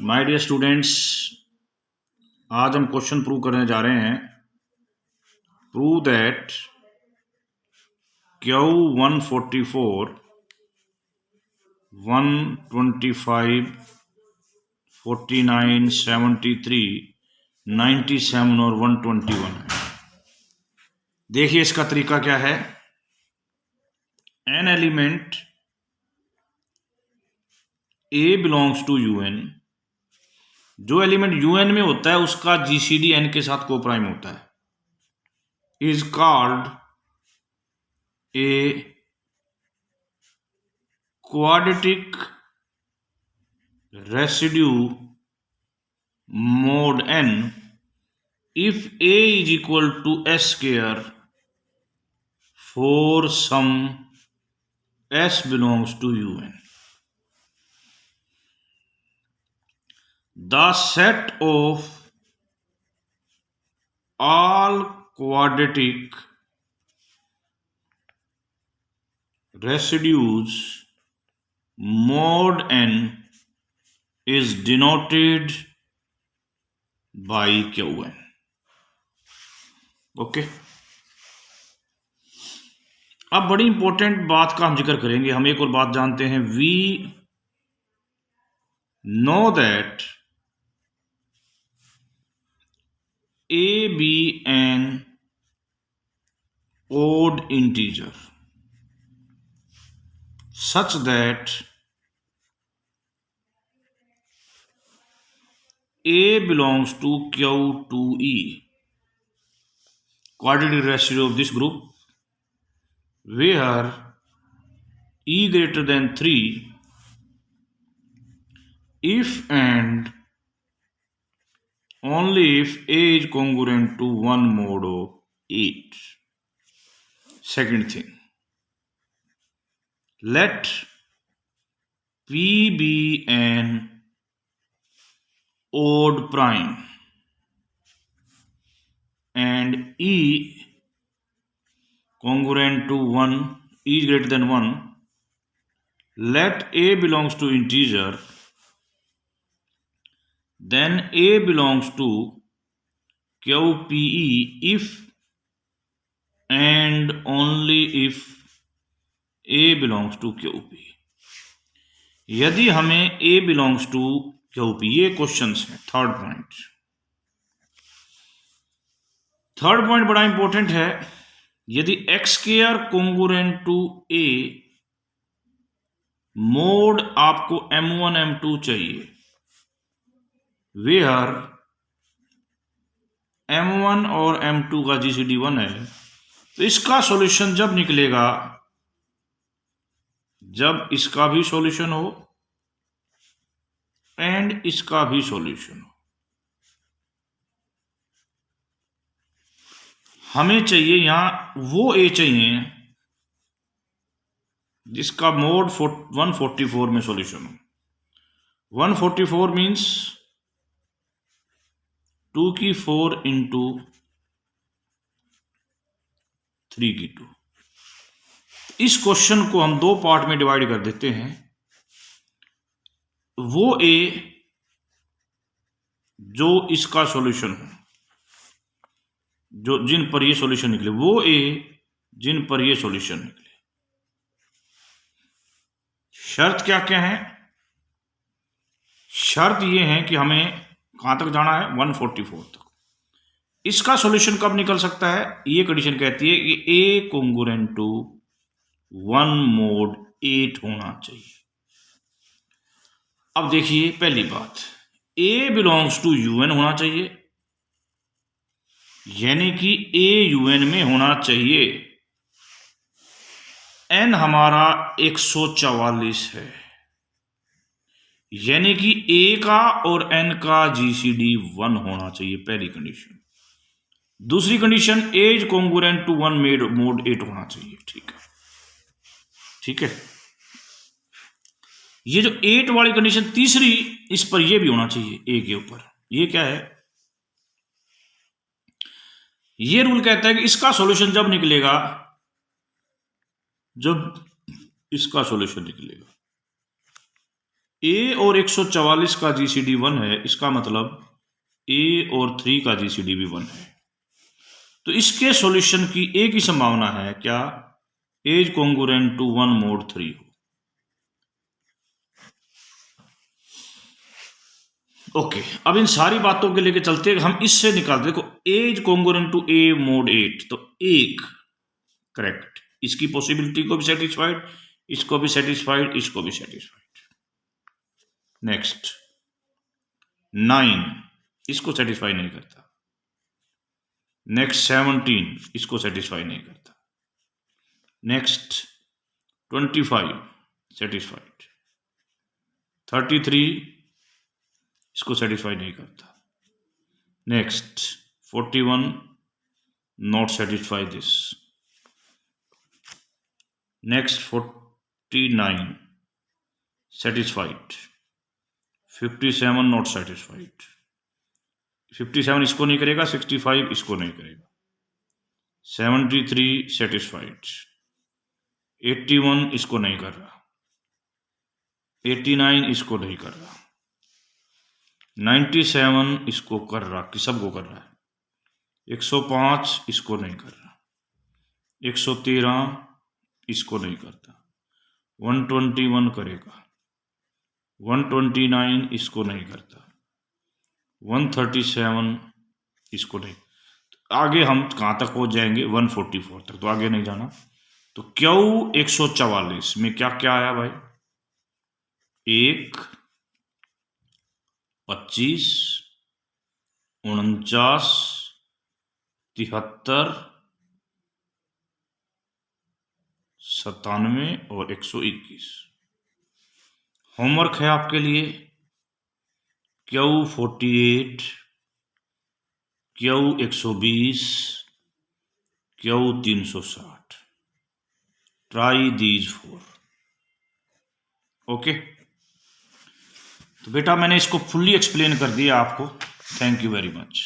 My dear students, आज हम question prove करने जा रहे हैं। प्रूव दैट Q 144 125 49 73 97 और 121 है। देखिए इसका तरीका क्या है। An element A belongs to UN, जो एलिमेंट UN में होता है उसका GCD N के साथ कोप्राइम होता है, is called a quadratic residue mod n if A is equal to S square for some S belongs to UN. The set of all quadratic residues mod n is denoted by Qn. Okay अब बड़ी important बात का हम जिक्र करेंगे। हम एक और बात जानते हैं, we know that A be an odd integer such that A belongs to Q2E, quadratic residue of this group, where E greater than 3 if and only if A is congruent to 1 mod of 8. Second thing, let P be an odd prime and E congruent to 1, E is greater than 1. Let A belongs to integer, then A belongs to QPE if and only if A belongs to QP. यदि हमें A belongs to QP, ये questions हैं। Third point बड़ा important है। यदि x square congruent to A mod आपको M1 M2 चाहिए, where M1 और M2 का GCD 1 है, तो इसका सॉल्यूशन जब निकलेगा जब इसका भी सॉल्यूशन हो एंड इसका भी सॉल्यूशन हो। हमें चाहिए यहां वो A चाहिए जिसका मोड 144 में सॉल्यूशन हो। 144 मीन्स 2 की 4 इंटू 3 की 2। इस क्वेश्चन को हम दो पार्ट में डिवाइड कर देते हैं। वो A जो इसका सॉल्यूशन हो, जो जिन पर ये सॉल्यूशन निकले, वो A जिन पर ये सॉल्यूशन निकले। शर्त क्या क्या है? शर्त ये है कि हमें कहां तक जाना है, 144 तक। इसका सॉल्यूशन कब निकल सकता है? ये कंडीशन कहती है कि A कोंगुरेंट टू 1 mod 8 होना चाहिए। अब देखिए पहली बात, A बिलोंग्स टू UN होना चाहिए, यानी कि A UN में होना चाहिए। N हमारा 144 है, यानी कि A का और N का GCD 1 होना चाहिए, पहली कंडीशन। दूसरी condition, A is congruent to 1 mod 8 होना चाहिए। ठीक है। ये जो 8 वाली कंडीशन तीसरी, इस पर ये भी होना चाहिए A के ऊपर। ये क्या है? ये रूल कहता है कि इसका सॉल्यूशन जब निकलेगा जब इसका सॉल्यूशन निकलेगा। ए और 144 का जीसीडी 1 है, इसका मतलब ए और 3 का जीसीडी भी 1 है। तो इसके सॉल्यूशन की एक ही संभावना है, क्या? ए इज कॉन्ग्रुएंट टू 1 mod 3 हो। ओके, अब इन सारी बातों के लेके चलते हैं, हम इससे निकालते। देखो, A is congruent to A mod 8, तो एक करेक्ट, इसकी पॉसिबिलिटी को भी सेटिस्फाइड, इसको भी सेटिस्फाइड, इसको भी सेटिस्फाइड। नेक्स्ट 9 इसको सेटिस्फाई नहीं करता। नेक्स्ट 17 इसको सेटिस्फाई नहीं करता। Next 25 satisfied. 33 इसको सेटिस्फाई नहीं करता। Next 41 not satisfy this. Next 49 satisfied. 57 not satisfied. 57 इसको नहीं करेगा, 65 इसको नहीं करेगा। 73 सेटिस्फाइड। 81 इसको नहीं कर रहा। 89 इसको नहीं कर रहा। 97 इसको कर रहा, कि सबको कर रहा है। 105 इसको नहीं कर रहा। 113 इसको नहीं करता। 121 करेगा। 129 इसको नहीं करता। 137 इसको नहीं। तो आगे हम कहाँ तक पहुँच जाएंगे? 144 तक, तो आगे नहीं जाना। तो क्यू 144 में क्या क्या आया भाई? 1, 25, 49, 73, 97 और 121। होमवर्क है आपके लिए, Q 48, Q 120, Q 360। Try these 4। Okay, तो बेटा मैंने इसको फुल्ली एक्सप्लेन कर दिया आपको। Thank you very much.